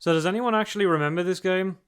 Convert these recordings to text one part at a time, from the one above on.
So does anyone actually remember this game?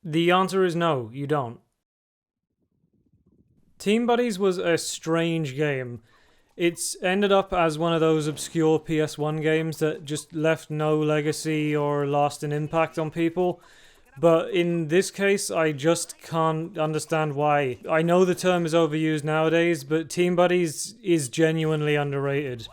The answer is no, you don't. Team Buddies was a strange game. It's ended up as one of those obscure PS1 games that just left no legacy or lasting impact on people. But in this case, I just can't understand why. I know the term is overused nowadays, but Team Buddies is genuinely underrated.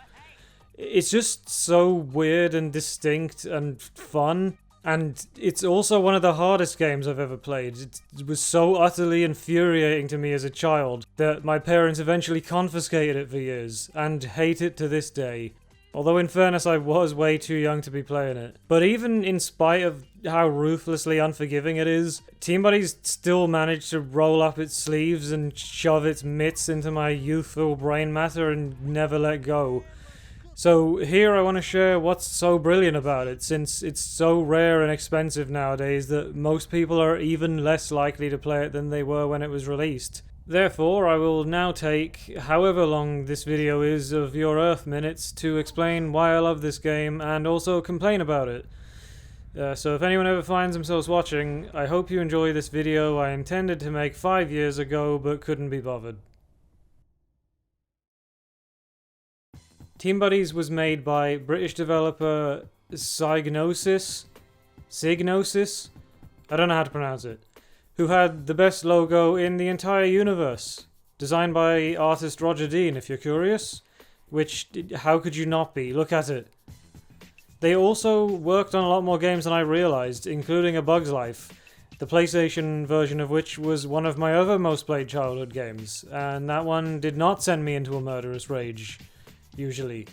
It's just so weird and distinct and fun. And it's also one of the hardest games I've ever played. It was so utterly infuriating to me as a child that my parents eventually confiscated it for years, and hate it to this day. Although in fairness I was way too young to be playing it. But even in spite of how ruthlessly unforgiving it is, Team Buddies still managed to roll up its sleeves and shove its mitts into my youthful brain matter and never let go. So here I want to share what's so brilliant about it, since it's so rare and expensive nowadays that most people are even less likely to play it than they were when it was released. Therefore, I will now take however long this video is of your Earth minutes to explain why I love this game and also complain about it. So if anyone ever finds themselves watching, I hope you enjoy this video I intended to make 5 years ago but couldn't be bothered. Team Buddies was made by British developer Psygnosis? I don't know how to pronounce it. Who had the best logo in the entire universe. Designed by artist Roger Dean, if you're curious. Which, how could you not be? Look at it. They also worked on a lot more games than I realized, including A Bug's Life, the PlayStation version of which was one of my other most played childhood games, and that one did not send me into a murderous rage. Usually.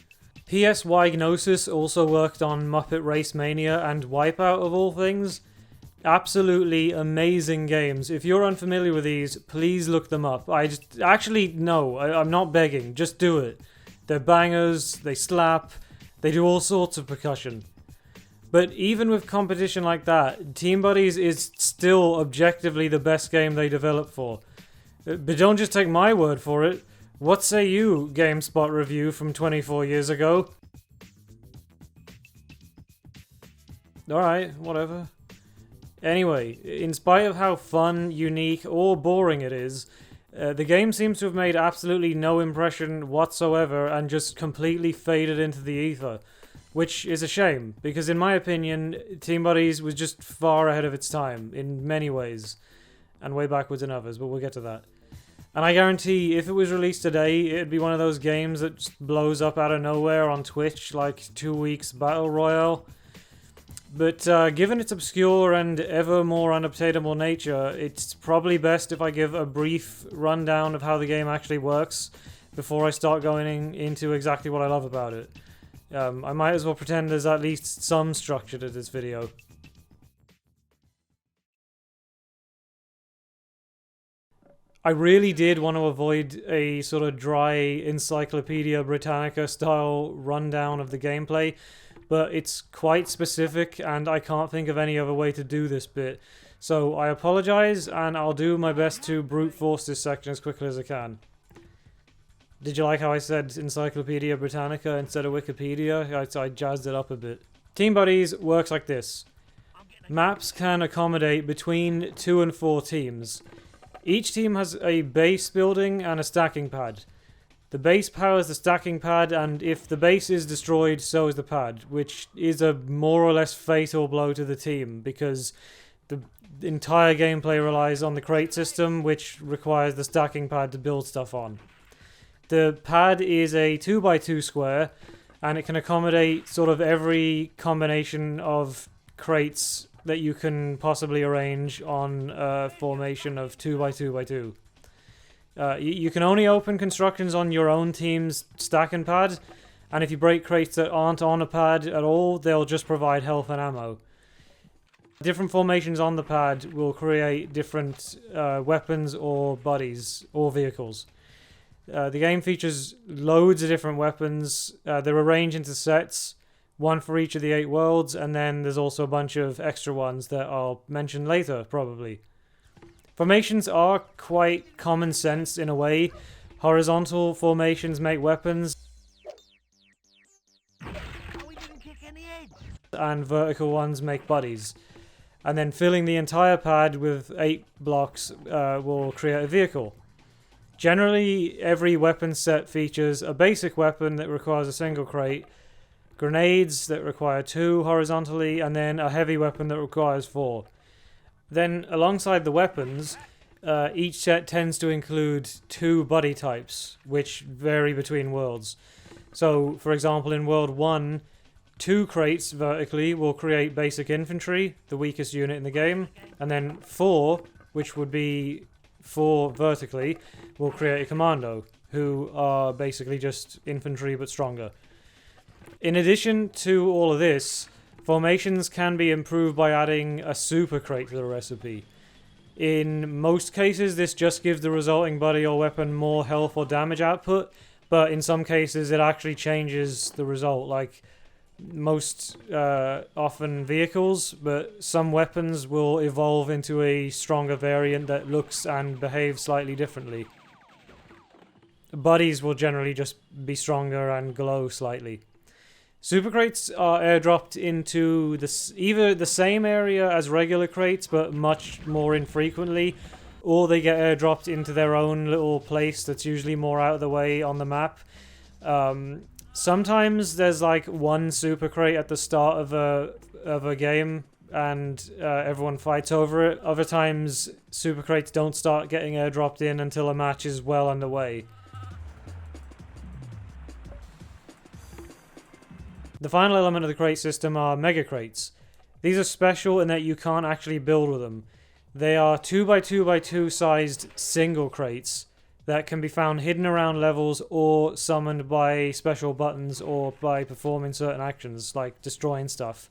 PS Gnosis also worked on Muppet Race Mania and Wipeout of all things. Absolutely amazing games. If you're unfamiliar with these, please look them up. I'm not begging, just do it. They're bangers, they slap, they do all sorts of percussion. But even with competition like that, Team Buddies is still objectively the best game they developed for. But don't just take my word for it. What say you, GameSpot review from 24 years ago? Alright, whatever. Anyway, in spite of how fun, unique, or boring it is, the game seems to have made absolutely no impression whatsoever and just completely faded into the ether. Which is a shame, because in my opinion, Team Buddies was just far ahead of its time, in many ways. And way backwards in others, but we'll get to that. And I guarantee if it was released today, it'd be one of those games that just blows up out of nowhere on Twitch like 2 weeks Battle Royale. But given its obscure and ever more unobtainable nature, it's probably best if I give a brief rundown of how the game actually works before I start going into exactly what I love about it. I might as well pretend there's at least some structure to this video. I really did want to avoid a sort of dry Encyclopedia Britannica style rundown of the gameplay, but it's quite specific and I can't think of any other way to do this bit. So I apologize and I'll do my best to brute force this section as quickly as I can. Did you like how I said Encyclopedia Britannica instead of Wikipedia? I jazzed it up a bit. Team Buddies works like this. Maps can accommodate between 2 and 4 teams. Each team has a base building and a stacking pad. The base powers the stacking pad, and if the base is destroyed, so is the pad, which is a more or less fatal blow to the team, because the entire gameplay relies on the crate system, which requires the stacking pad to build stuff on. The pad is a 2x2 square, and it can accommodate sort of every combination of crates that you can possibly arrange on a formation of 2x2x2. You can only open constructions on your own team's stacking pad, and if you break crates that aren't on a pad at all, they'll just provide health and ammo. Different formations on the pad will create different weapons or bodies or vehicles. The game features loads of different weapons. They're arranged into sets, one for each of the 8 worlds, and then there's also a bunch of extra ones that I'll mention later, probably. Formations are quite common sense in a way. Horizontal formations make weapons, and vertical ones make bodies. And then filling the entire pad with 8 blocks will create a vehicle. Generally, every weapon set features a basic weapon that requires a single crate, grenades that require 2 horizontally, and then a heavy weapon that requires 4. Then, alongside the weapons, each set tends to include 2 body types, which vary between worlds. So, for example, in World 1, 2 crates vertically will create basic infantry, the weakest unit in the game, and then 4, which would be 4 vertically, will create a commando, who are basically just infantry but stronger. In addition to all of this, formations can be improved by adding a super crate to the recipe. In most cases, this just gives the resulting body or weapon more health or damage output, but in some cases it actually changes the result, like most often vehicles, but some weapons will evolve into a stronger variant that looks and behaves slightly differently. Bodies will generally just be stronger and glow slightly. Super crates are airdropped into either the same area as regular crates, but much more infrequently, or they get airdropped into their own little place that's usually more out of the way on the map. Sometimes there's like one super crate at the start of a game, and everyone fights over it. Other times, super crates don't start getting airdropped in until a match is well underway. The final element of the crate system are mega crates. These are special in that you can't actually build with them. They are 2x2x2 sized single crates that can be found hidden around levels or summoned by special buttons or by performing certain actions like destroying stuff.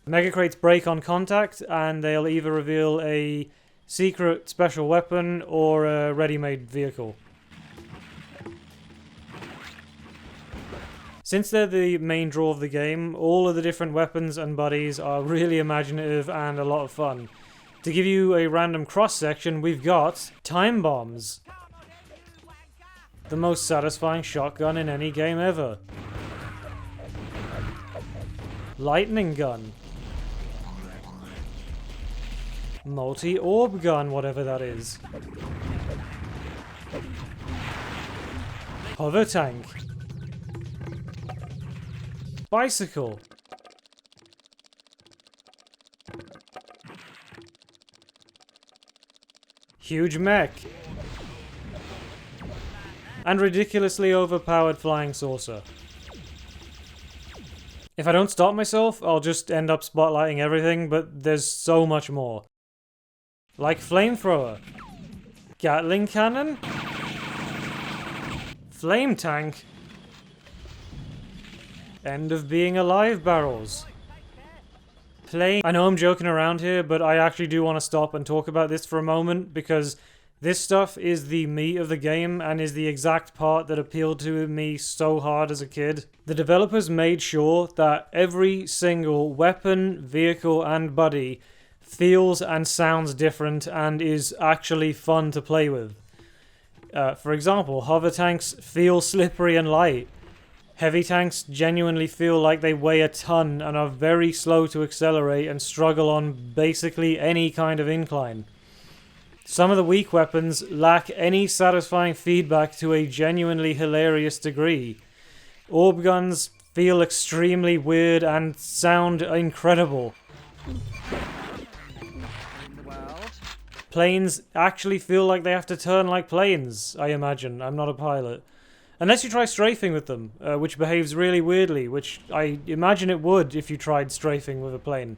Mega crates break on contact, and they'll either reveal a secret special weapon or a ready-made vehicle. Since they're the main draw of the game, all of the different weapons and bodies are really imaginative and a lot of fun. To give you a random cross-section, we've got time bombs. The most satisfying shotgun in any game ever. Lightning gun. Multi-orb gun, whatever that is. Hover tank. Bicycle. Huge mech. And ridiculously overpowered flying saucer. If I don't stop myself, I'll just end up spotlighting everything, but there's so much more. Like flamethrower. Gatling cannon. Flame tank. End of being alive barrels. I know I'm joking around here, but I actually do want to stop and talk about this for a moment, because this stuff is the meat of the game and is the exact part that appealed to me so hard as a kid. The developers made sure that every single weapon, vehicle, and buddy feels and sounds different and is actually fun to play with. For example, hover tanks feel slippery and light. Heavy tanks genuinely feel like they weigh a ton and are very slow to accelerate and struggle on basically any kind of incline. Some of the weak weapons lack any satisfying feedback to a genuinely hilarious degree. Orb guns feel extremely weird and sound incredible. Planes actually feel like they have to turn like planes, I imagine. I'm not a pilot. Unless you try strafing with them, which behaves really weirdly, which I imagine it would if you tried strafing with a plane.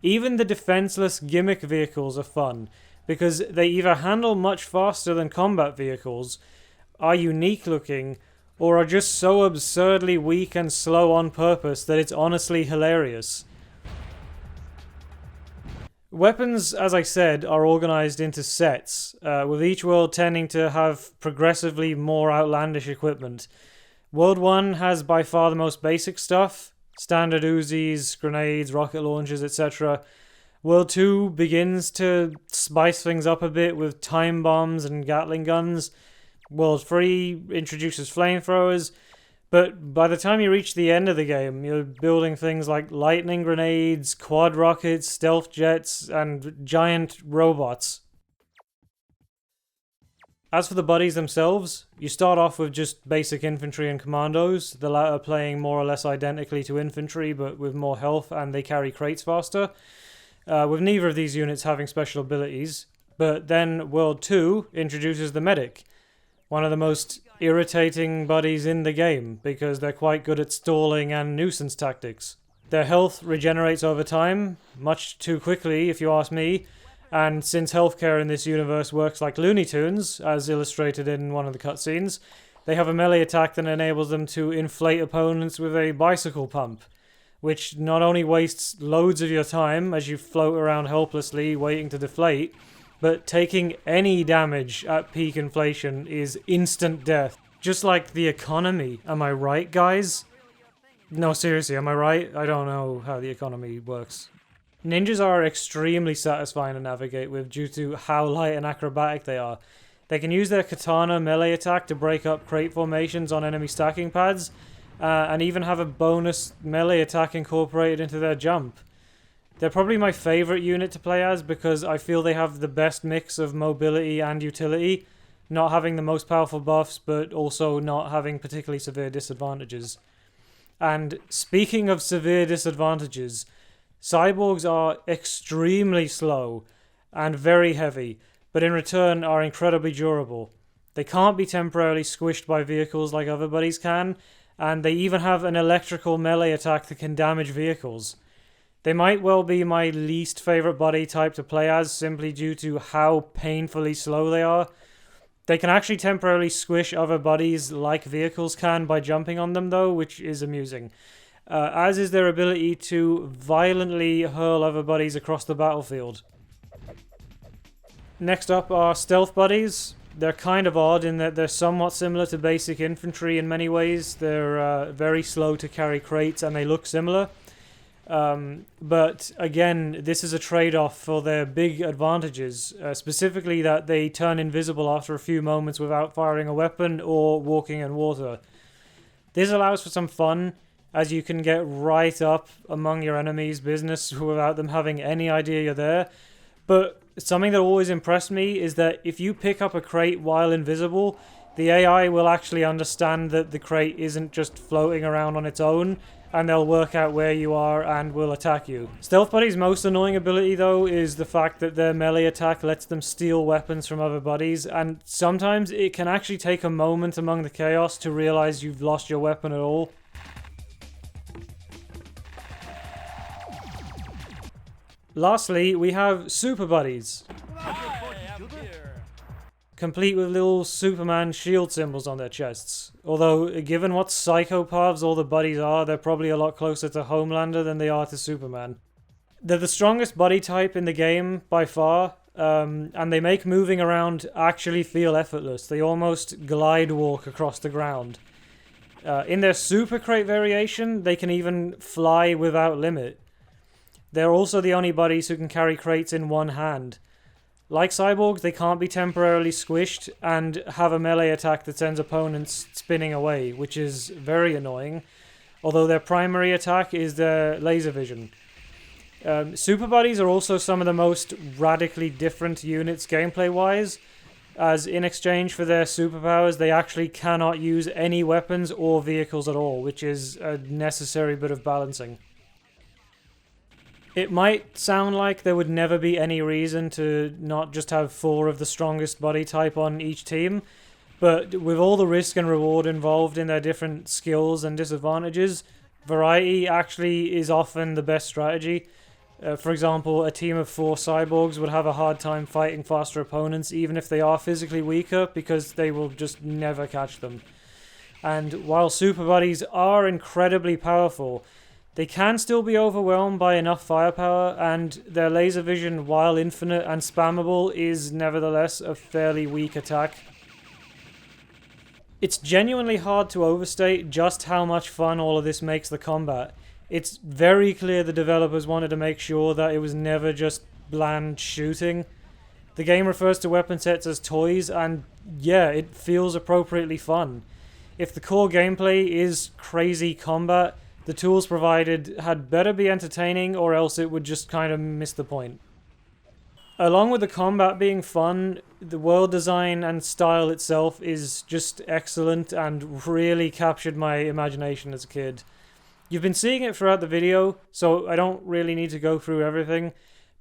Even the defenseless gimmick vehicles are fun, because they either handle much faster than combat vehicles, are unique looking, or are just so absurdly weak and slow on purpose that it's honestly hilarious. Weapons, as I said, are organized into sets, with each world tending to have progressively more outlandish equipment. World 1 has by far the most basic stuff, standard Uzis, grenades, rocket launchers, etc. World 2 begins to spice things up a bit with time bombs and Gatling guns. World 3 introduces flamethrowers, but by the time you reach the end of the game, you're building things like lightning grenades, quad rockets, stealth jets, and giant robots. As for the buddies themselves, you start off with just basic infantry and commandos, the latter playing more or less identically to infantry but with more health and they carry crates faster, with neither of these units having special abilities. But then World 2 introduces the medic, one of the most irritating buddies in the game because they're quite good at stalling and nuisance tactics. Their health regenerates over time, much too quickly if you ask me, and since healthcare in this universe works like Looney Tunes, as illustrated in one of the cutscenes, they have a melee attack that enables them to inflate opponents with a bicycle pump, which not only wastes loads of your time as you float around helplessly waiting to deflate, but taking any damage at peak inflation is instant death. Just like the economy, am I right, guys? No, seriously, am I right? I don't know how the economy works. Ninjas are extremely satisfying to navigate with due to how light and acrobatic they are. They can use their katana melee attack to break up crate formations on enemy stacking pads, and even have a bonus melee attack incorporated into their jump. They're probably my favourite unit to play as because I feel they have the best mix of mobility and utility, not having the most powerful buffs but also not having particularly severe disadvantages. And speaking of severe disadvantages, cyborgs are extremely slow and very heavy, but in return are incredibly durable. They can't be temporarily squished by vehicles like other buddies can, and they even have an electrical melee attack that can damage vehicles. They might well be my least favourite buddy type to play as simply due to how painfully slow they are. They can actually temporarily squish other buddies like vehicles can by jumping on them though, which is amusing. As is their ability to violently hurl other buddies across the battlefield. Next up are stealth buddies. They're kind of odd in that they're somewhat similar to basic infantry in many ways. They're very slow to carry crates and they look similar. But again, this is a trade-off for their big advantages, specifically that they turn invisible after a few moments without firing a weapon or walking in water. This allows for some fun, as you can get right up among your enemies' business without them having any idea you're there. But something that always impressed me is that if you pick up a crate while invisible, the AI will actually understand that the crate isn't just floating around on its own, and they'll work out where you are and will attack you. Stealth Buddy's most annoying ability though is the fact that their melee attack lets them steal weapons from other buddies, and sometimes it can actually take a moment among the chaos to realize you've lost your weapon at all. Lastly, we have Super Buddies, complete with little Superman shield symbols on their chests. Although, given what psychopaths all the buddies are, they're probably a lot closer to Homelander than they are to Superman. They're the strongest buddy type in the game, by far, and they make moving around actually feel effortless. They almost glide walk across the ground. In their Super Crate variation, they can even fly without limit. They're also the only buddies who can carry crates in one hand. Like cyborgs, they can't be temporarily squished and have a melee attack that sends opponents spinning away, which is very annoying, although their primary attack is their laser vision. Super Buddies are also some of the most radically different units gameplay-wise, as in exchange for their superpowers, they actually cannot use any weapons or vehicles at all, which is a necessary bit of balancing. It might sound like there would never be any reason to not just have 4 of the strongest buddy type on each team, but with all the risk and reward involved in their different skills and disadvantages, variety actually is often the best strategy. For example, a team of 4 cyborgs would have a hard time fighting faster opponents, even if they are physically weaker, because they will just never catch them. And while Super Buddies are incredibly powerful, they can still be overwhelmed by enough firepower, and their laser vision, while infinite and spammable, is nevertheless a fairly weak attack. It's genuinely hard to overstate just how much fun all of this makes the combat. It's very clear the developers wanted to make sure that it was never just bland shooting. The game refers to weapon sets as toys, and yeah, it feels appropriately fun. If the core gameplay is crazy combat, the tools provided had better be entertaining, or else it would just kind of miss the point. Along with the combat being fun, the world design and style itself is just excellent and really captured my imagination as a kid. You've been seeing it throughout the video, so I don't really need to go through everything,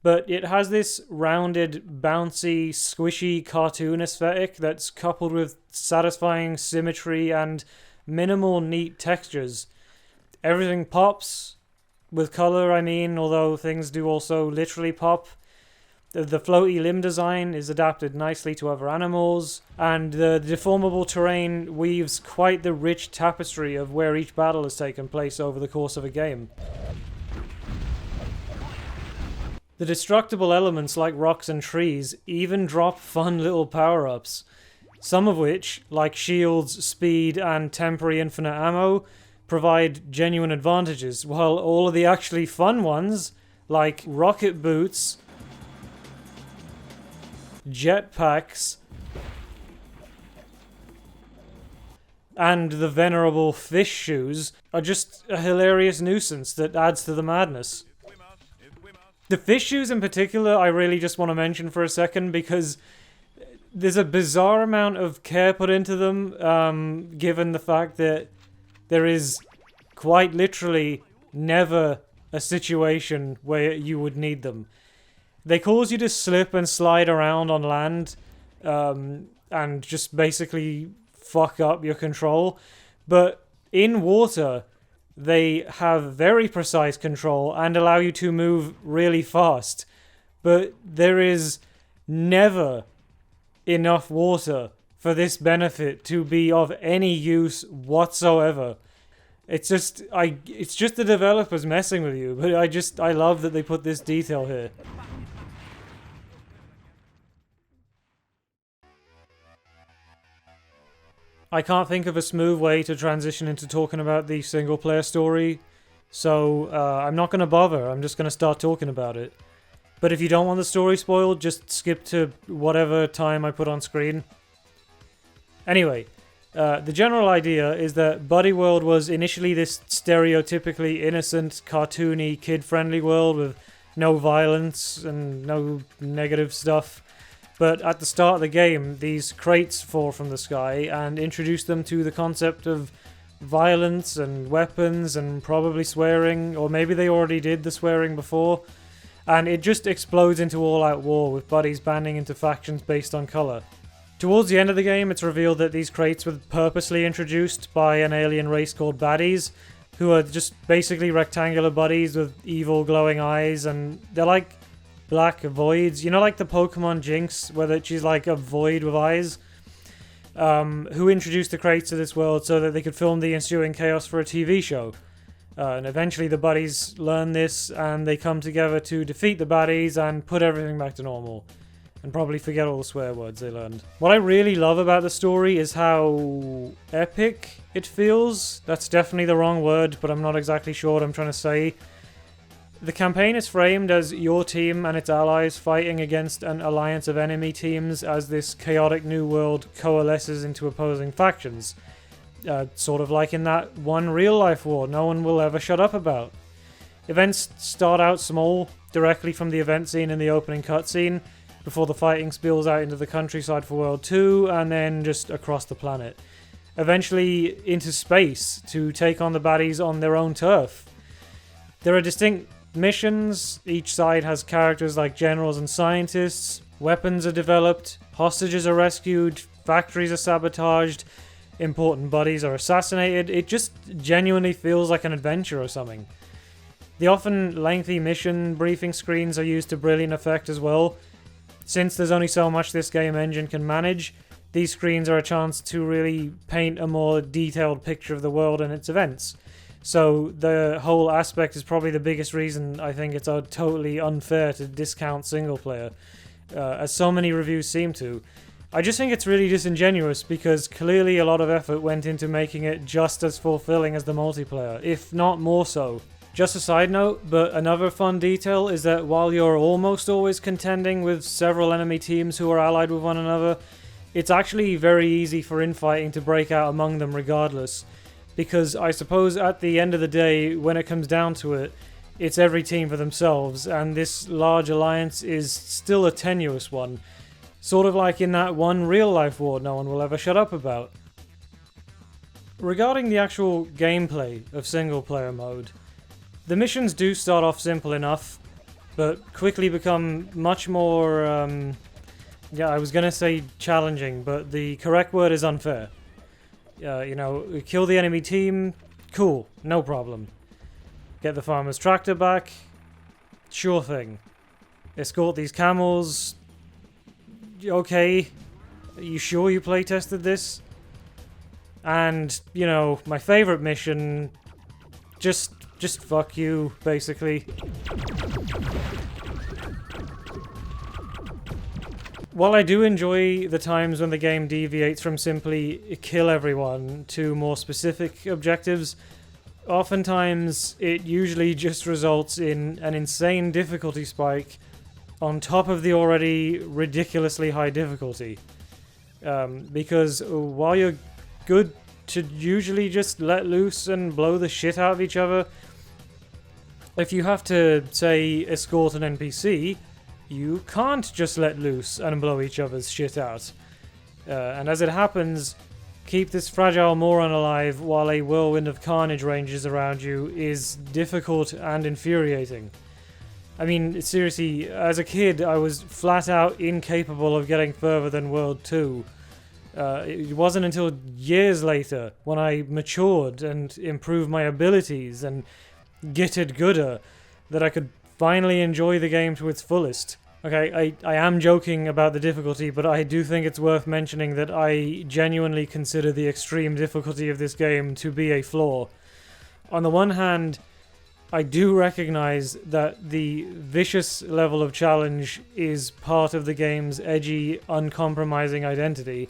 but it has this rounded, bouncy, squishy cartoon aesthetic that's coupled with satisfying symmetry and minimal neat textures. Everything pops, with color I mean, although things do also literally pop. The floaty limb design is adapted nicely to other animals, and the deformable terrain weaves quite the rich tapestry of where each battle has taken place over the course of a game. The destructible elements like rocks and trees even drop fun little power-ups, some of which, like shields, speed, and temporary infinite ammo, provide genuine advantages, while all of the actually fun ones, like rocket boots, jetpacks, and the venerable fish shoes, are just a hilarious nuisance that adds to the madness. The fish shoes in particular, I really just want to mention for a second, because there's a bizarre amount of care put into them, given the fact that there is quite literally never a situation where you would need them. They cause you to slip and slide around on land, and just basically fuck up your control. But in water, they have very precise control and allow you to move really fast. But there is never enough water for this benefit to be of any use whatsoever. It's just the developers messing with you, but I love that they put this detail here. I can't think of a smooth way to transition into talking about the single-player story, so I'm not going to bother, I'm just going to start talking about it. But if you don't want the story spoiled, just skip to whatever time I put on screen. Anyway, the general idea is that Buddy World was initially this stereotypically innocent, cartoony, kid-friendly world with no violence and no negative stuff. But at the start of the game, these crates fall from the sky and introduce them to the concept of violence and weapons and probably swearing, or maybe they already did the swearing before. And it just explodes into all-out war, with buddies banding into factions based on colour. Towards the end of the game, it's revealed that these crates were purposely introduced by an alien race called baddies, who are just basically rectangular buddies with evil glowing eyes, and they're like black voids. You know, like the Pokemon Jinx, where she's like a void with eyes? Who introduced the crates to this world so that they could film the ensuing chaos for a TV show. And eventually the buddies learn this, and they come together to defeat the baddies and put everything back to normal. And probably forget all the swear words they learned. What I really love about the story is how epic it feels. That's definitely the wrong word, but I'm not exactly sure what I'm trying to say. The campaign is framed as your team and its allies fighting against an alliance of enemy teams as this chaotic new world coalesces into opposing factions. Sort of like in that one real-life war no one will ever shut up about. Events start out small, directly from the event scene in the opening cutscene, before the fighting spills out into the countryside for World 2, and then just across the planet. Eventually into space to take on the baddies on their own turf. There are distinct missions, each side has characters like generals and scientists, weapons are developed, hostages are rescued, factories are sabotaged, important buddies are assassinated. It just genuinely feels like an adventure or something. The often lengthy mission briefing screens are used to brilliant effect as well. Since there's only so much this game engine can manage, these screens are a chance to really paint a more detailed picture of the world and its events. So the whole aspect is probably the biggest reason I think it's totally unfair to discount single player, as so many reviews seem to. I just think it's really disingenuous because clearly a lot of effort went into making it just as fulfilling as the multiplayer, if not more so. Just a side note, but another fun detail is that while you're almost always contending with several enemy teams who are allied with one another, it's actually very easy for infighting to break out among them regardless. Because I suppose at the end of the day, when it comes down to it, it's every team for themselves, and this large alliance is still a tenuous one. Sort of like in that one real-life war no one will ever shut up about. Regarding the actual gameplay of single-player mode, the missions do start off simple enough, but quickly become much more, I was gonna say challenging, but the correct word is unfair. Kill the enemy team, cool, no problem. Get the farmer's tractor back, sure thing. Escort these camels, okay. Are you sure you playtested this? And, my favorite mission, just fuck you, basically. While I do enjoy the times when the game deviates from simply kill everyone to more specific objectives, oftentimes it usually just results in an insane difficulty spike on top of the already ridiculously high difficulty. Because while you're good to usually just let loose and blow the shit out of each other, if you have to, say, escort an NPC, you can't just let loose and blow each other's shit out. And as it happens, keep this fragile moron alive while a whirlwind of carnage ranges around you is difficult and infuriating. I mean, seriously, as a kid, I was flat out incapable of getting further than World 2. It wasn't until years later, when I matured and improved my abilities and getted gooder, that I could finally enjoy the game to its fullest. Okay, I am joking about the difficulty, but I do think it's worth mentioning that I genuinely consider the extreme difficulty of this game to be a flaw. On the one hand, I do recognize that the vicious level of challenge is part of the game's edgy, uncompromising identity,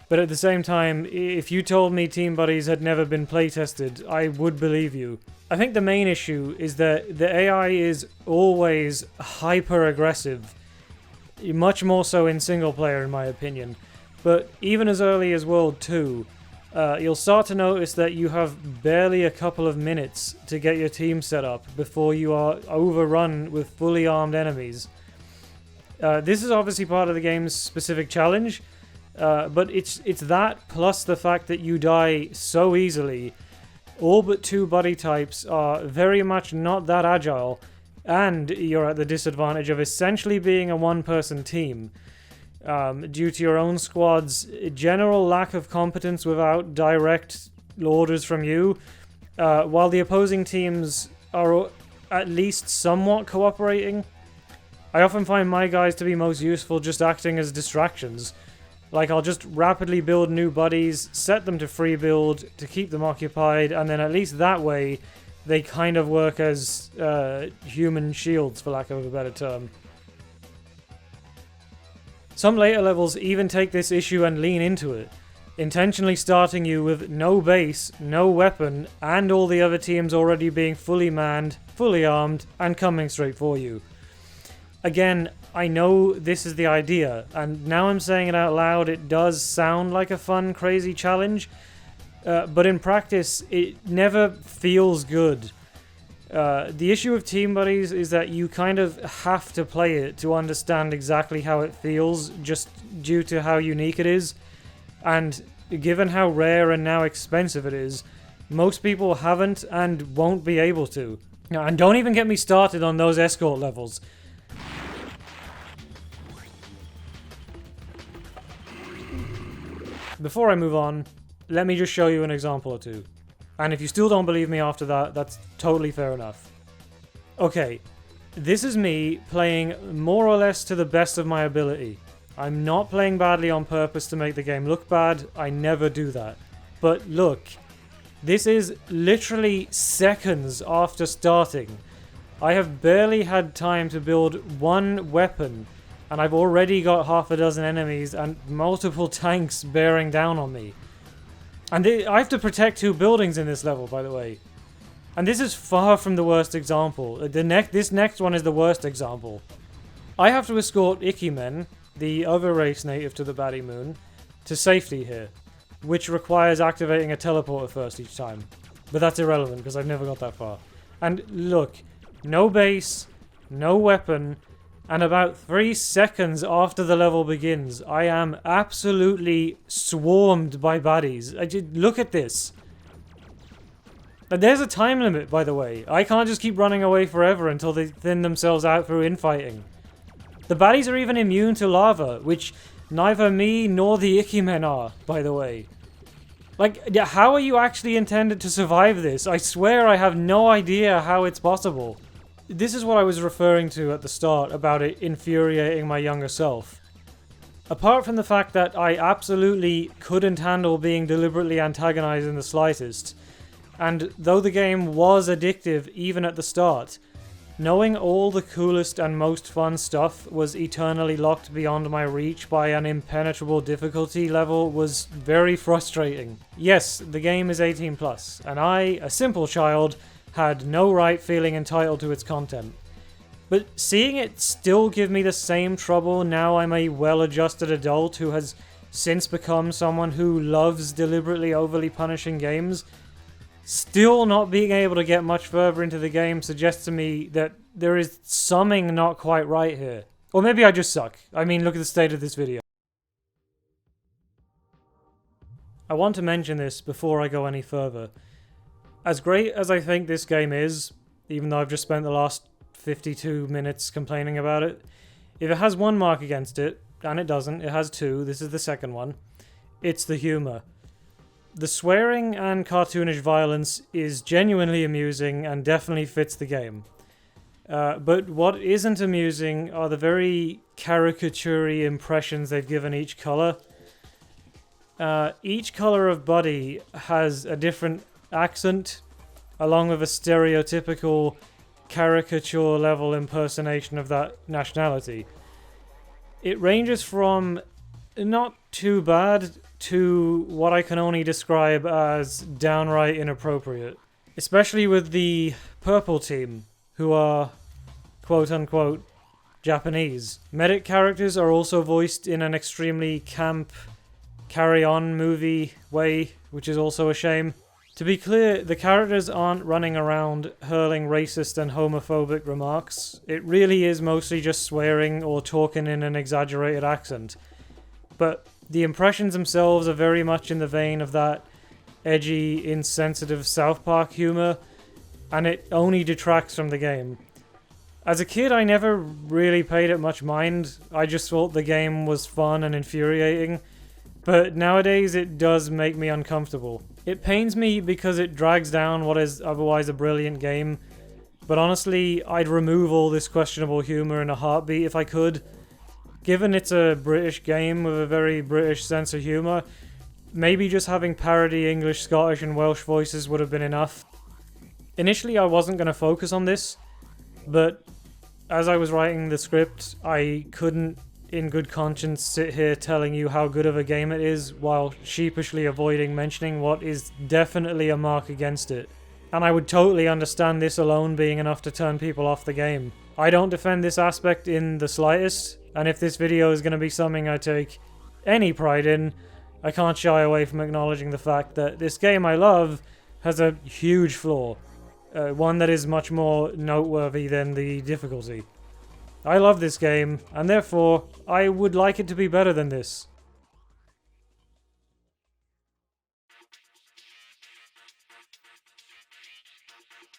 but at the same time, if you told me Team Buddies had never been playtested, I would believe you. I think the main issue is that the AI is always hyper-aggressive, much more so in single player in my opinion, but even as early as World 2, you'll start to notice that you have barely a couple of minutes to get your team set up before you are overrun with fully armed enemies. This is obviously part of the game's specific challenge, but it's that plus the fact that you die so easily. All but two buddy types are very much not that agile, and you're at the disadvantage of essentially being a one-person team. Due to your own squad's general lack of competence without direct orders from you, while the opposing teams are at least somewhat cooperating. I often find my guys to be most useful just acting as distractions. Like, I'll just rapidly build new buddies, set them to free build to keep them occupied, and then at least that way they kind of work as human shields, for lack of a better term. Some later levels even take this issue and lean into it, intentionally starting you with no base, no weapon, and all the other teams already being fully manned, fully armed, and coming straight for you. Again, I know this is the idea, and now I'm saying it out loud, it does sound like a fun, crazy challenge, but in practice, it never feels good. The issue of Team Buddies is that you kind of have to play it to understand exactly how it feels, just due to how unique it is. And given how rare and now expensive it is, most people haven't and won't be able to. And don't even get me started on those escort levels. Before I move on, let me just show you an example or two. And if you still don't believe me after that, that's totally fair enough. Okay, this is me playing more or less to the best of my ability. I'm not playing badly on purpose to make the game look bad, I never do that. But look, this is literally seconds after starting. I have barely had time to build one weapon, and I've already got half a dozen enemies and multiple tanks bearing down on me. And I have to protect 2 buildings in this level, by the way. And this is far from the worst example. This next one is the worst example. I have to escort Icky-Men, the other race native to the Baddie Moon, to safety here, which requires activating a teleporter first each time. But that's irrelevant, because I've never got that far. And look, no base, no weapon, and about 3 seconds after the level begins, I am absolutely swarmed by baddies. Look at this. And there's a time limit, by the way. I can't just keep running away forever until they thin themselves out through infighting. The baddies are even immune to lava, which neither me nor the Icky-Men are, by the way. Like, how are you actually intended to survive this? I swear I have no idea how it's possible. This is what I was referring to at the start about it infuriating my younger self. Apart from the fact that I absolutely couldn't handle being deliberately antagonized in the slightest, and though the game was addictive even at the start, knowing all the coolest and most fun stuff was eternally locked beyond my reach by an impenetrable difficulty level was very frustrating. Yes, the game is 18+, and I, a simple child, had no right feeling entitled to its content. But seeing it still give me the same trouble now I'm a well-adjusted adult who has since become someone who loves deliberately overly punishing games, still not being able to get much further into the game suggests to me that there is something not quite right here. Or maybe I just suck. I mean, look at the state of this video. I want to mention this before I go any further. As great as I think this game is, even though I've just spent the last 52 minutes complaining about it, if it has one mark against it, and it doesn't, it has 2, this is the second one, it's the humor. The swearing and cartoonish violence is genuinely amusing and definitely fits the game. But what isn't amusing are the very caricature-y impressions they've given each colour. Each colour of Buddy has a different accent, along with a stereotypical caricature-level impersonation of that nationality. It ranges from not too bad to what I can only describe as downright inappropriate. Especially with the purple team, who are quote-unquote Japanese. Medic characters are also voiced in an extremely camp, carry-on movie way, which is also a shame. To be clear, the characters aren't running around hurling racist and homophobic remarks. It really is mostly just swearing or talking in an exaggerated accent. But the impressions themselves are very much in the vein of that edgy, insensitive South Park humor, and it only detracts from the game. As a kid, I never really paid it much mind. I just thought the game was fun and infuriating, but nowadays it does make me uncomfortable. It pains me because it drags down what is otherwise a brilliant game, but honestly, I'd remove all this questionable humor in a heartbeat if I could. Given it's a British game with a very British sense of humour, maybe just having parody English, Scottish and Welsh voices would have been enough. Initially I wasn't going to focus on this, but as I was writing the script, I couldn't in good conscience sit here telling you how good of a game it is while sheepishly avoiding mentioning what is definitely a mark against it. And I would totally understand this alone being enough to turn people off the game. I don't defend this aspect in the slightest, and if this video is going to be something I take any pride in, I can't shy away from acknowledging the fact that this game I love has a huge flaw. one that is much more noteworthy than the difficulty. I love this game, and therefore, I would like it to be better than this.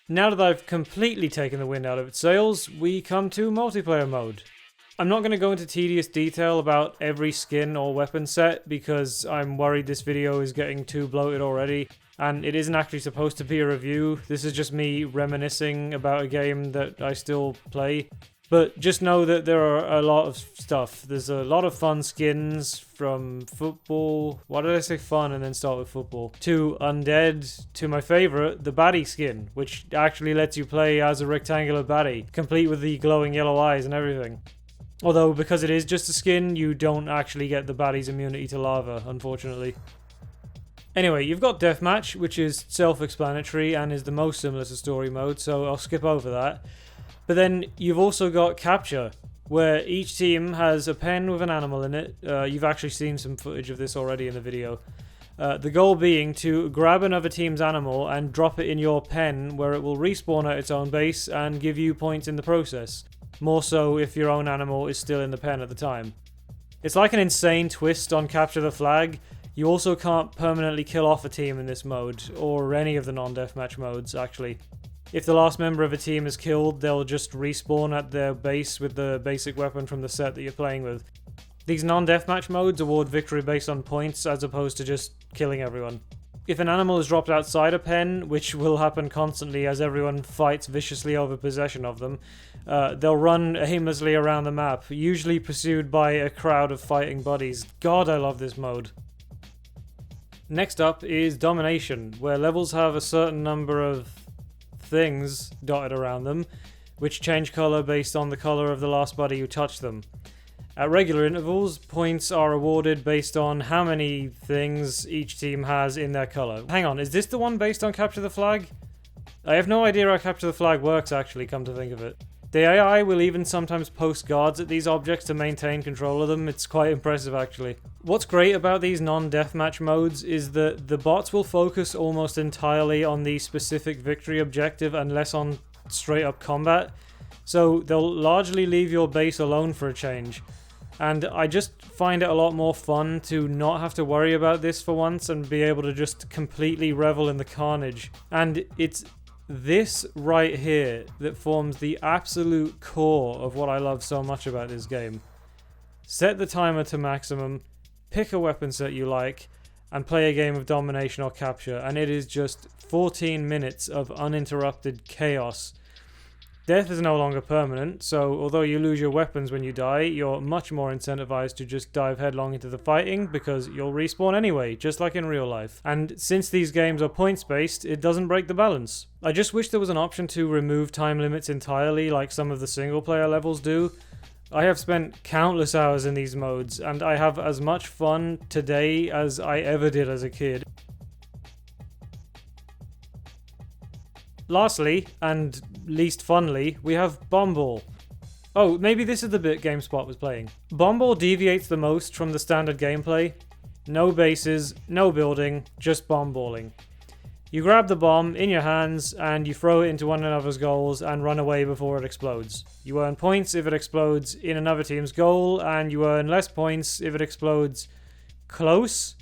Now that I've completely taken the wind out of its sails, we come to multiplayer mode. I'm not going to go into tedious detail about every skin or weapon set because I'm worried this video is getting too bloated already, and it isn't actually supposed to be a review. This is just me reminiscing about a game that I still play. But just know that there are a lot of stuff. There's a lot of fun skins from football. Why did I say fun and then start with football? To undead, to my favorite, the baddie skin, which actually lets you play as a rectangular baddie, complete with the glowing yellow eyes and everything. Although, because it is just a skin, you don't actually get the baddie's immunity to lava, unfortunately. Anyway, you've got Deathmatch, which is self-explanatory and is the most similar to story mode, so I'll skip over that. But then you've also got Capture, where each team has a pen with an animal in it. You've actually seen some footage of this already in the video. The goal being to grab another team's animal and drop it in your pen, where it will respawn at its own base and give you points in the process. More so if your own animal is still in the pen at the time. It's like an insane twist on Capture the Flag. You also can't permanently kill off a team in this mode, or any of the non-deathmatch modes, actually. If the last member of a team is killed, they'll just respawn at their base with the basic weapon from the set that you're playing with. These non-deathmatch modes award victory based on points as opposed to just killing everyone. If an animal is dropped outside a pen, which will happen constantly as everyone fights viciously over possession of them, they'll run aimlessly around the map, usually pursued by a crowd of fighting buddies. God, I love this mode. Next up is Domination, where levels have a certain number of things dotted around them, which change colour based on the colour of the last buddy who touched them. At regular intervals, points are awarded based on how many things each team has in their colour. Hang on, is this the one based on Capture the Flag? I have no idea how Capture the Flag works actually, come to think of it. The AI will even sometimes post guards at these objects to maintain control of them. It's quite impressive actually. What's great about these non-deathmatch modes is that the bots will focus almost entirely on the specific victory objective and less on straight up combat. So they'll largely leave your base alone for a change. And I just find it a lot more fun to not have to worry about this for once and be able to just completely revel in the carnage. And it's this right here that forms the absolute core of what I love so much about this game. Set the timer to maximum, pick a weapon set you like, and play a game of Domination or Capture, and it is just 14 minutes of uninterrupted chaos. Death is no longer permanent, so although you lose your weapons when you die, you're much more incentivized to just dive headlong into the fighting because you'll respawn anyway, just like in real life. And since these games are points-based, it doesn't break the balance. I just wish there was an option to remove time limits entirely like some of the single-player levels do. I have spent countless hours in these modes, and I have as much fun today as I ever did as a kid. Lastly, and least funly, we have Bomball. Oh, maybe this is the bit GameSpot was playing. Bomball deviates the most from the standard gameplay. No bases, no building, just bombballing. You grab the bomb in your hands and you throw it into one another's goals and run away before it explodes. You earn points if it explodes in another team's goal, and you earn less points if it explodes close.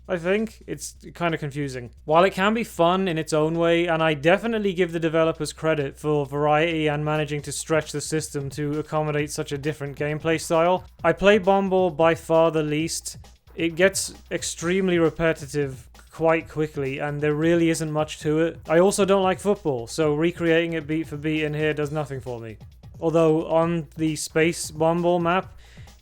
I think. It's kind of confusing. While it can be fun in its own way, and I definitely give the developers credit for variety and managing to stretch the system to accommodate such a different gameplay style, I play Bomball by far the least. It gets extremely repetitive quite quickly, and there really isn't much to it. I also don't like football, so recreating it beat for beat in here does nothing for me. Although on the Space Bomball map,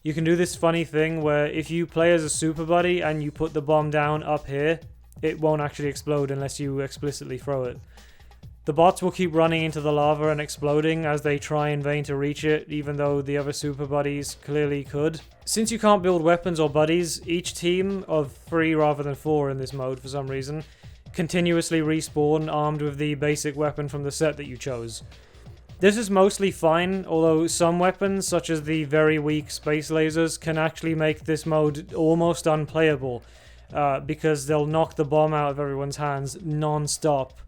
you can do this funny thing where if you play as a super buddy and you put the bomb down up here, it won't actually explode unless you explicitly throw it. The bots will keep running into the lava and exploding as they try in vain to reach it, even though the other super buddies clearly could. Since you can't build weapons or buddies, each team, of 3 rather than 4 in this mode for some reason, continuously respawn armed with the basic weapon from the set that you chose. This is mostly fine, although some weapons, such as the very weak space lasers, can actually make this mode almost unplayable, because they'll knock the bomb out of everyone's hands non-stop.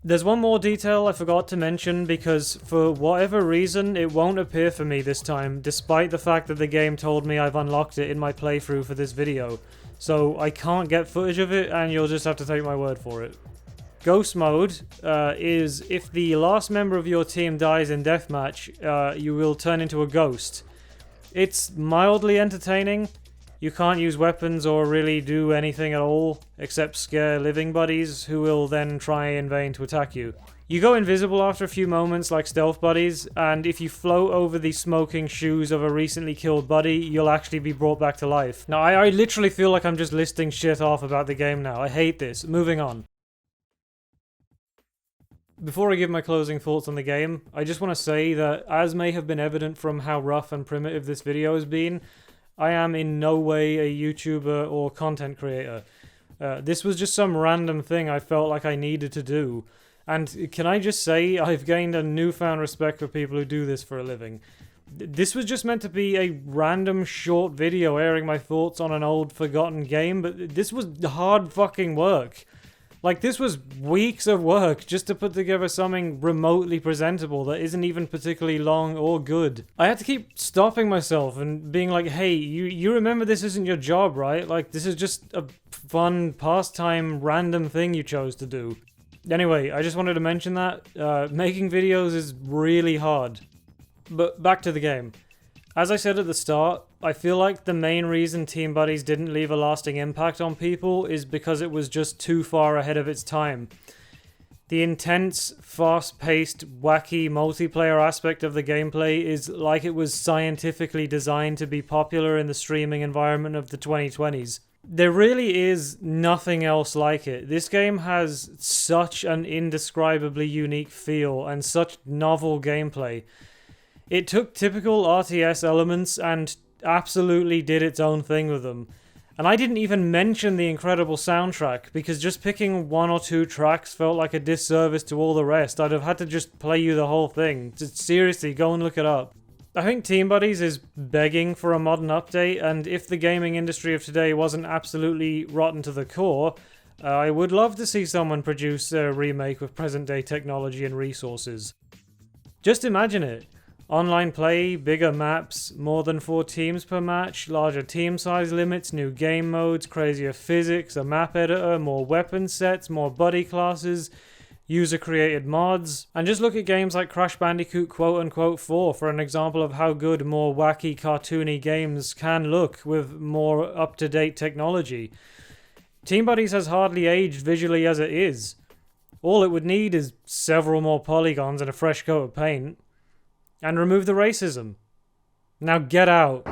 There's one more detail I forgot to mention because for whatever reason it won't appear for me this time, despite the fact that the game told me I've unlocked it in my playthrough for this video. So I can't get footage of it and you'll just have to take my word for it. Ghost mode is if the last member of your team dies in deathmatch, you will turn into a ghost. It's mildly entertaining. You can't use weapons or really do anything at all, except scare living buddies, who will then try in vain to attack you. You go invisible after a few moments like stealth buddies, and if you float over the smoking shoes of a recently killed buddy, you'll actually be brought back to life. Now, I literally feel like I'm just listing shit off about the game now. I hate this. Moving on. Before I give my closing thoughts on the game, I just want to say that, as may have been evident from how rough and primitive this video has been, I am in no way a YouTuber or content creator. This was just some random thing I felt like I needed to do. And can I just say, I've gained a newfound respect for people who do this for a living. This was just meant to be a random short video airing my thoughts on an old forgotten game, but this was hard fucking work. Like, this was weeks of work just to put together something remotely presentable that isn't even particularly long or good. I had to keep stopping myself and being like, hey, you remember this isn't your job, right? Like, this is just a fun pastime random thing you chose to do. Anyway, I just wanted to mention that. Making videos is really hard. But back to the game. As I said at the start, I feel like the main reason Team Buddies didn't leave a lasting impact on people is because it was just too far ahead of its time. The intense, fast-paced, wacky multiplayer aspect of the gameplay is like it was scientifically designed to be popular in the streaming environment of the 2020s. There really is nothing else like it. This game has such an indescribably unique feel and such novel gameplay. It took typical RTS elements and absolutely did its own thing with them. And I didn't even mention the incredible soundtrack, because just picking one or two tracks felt like a disservice to all the rest. I'd have had to just play you the whole thing. Just seriously, go and look it up. I think Team Buddies is begging for a modern update, and if the gaming industry of today wasn't absolutely rotten to the core, I would love to see someone produce a remake with present-day technology and resources. Just imagine it. Online play, bigger maps, more than 4 teams per match, larger team size limits, new game modes, crazier physics, a map editor, more weapon sets, more buddy classes, user-created mods, and just look at games like Crash Bandicoot quote-unquote 4 for an example of how good more wacky, cartoony games can look with more up-to-date technology. Team Buddies has hardly aged visually as it is. All it would need is several more polygons and a fresh coat of paint. And remove the racism. Now get out.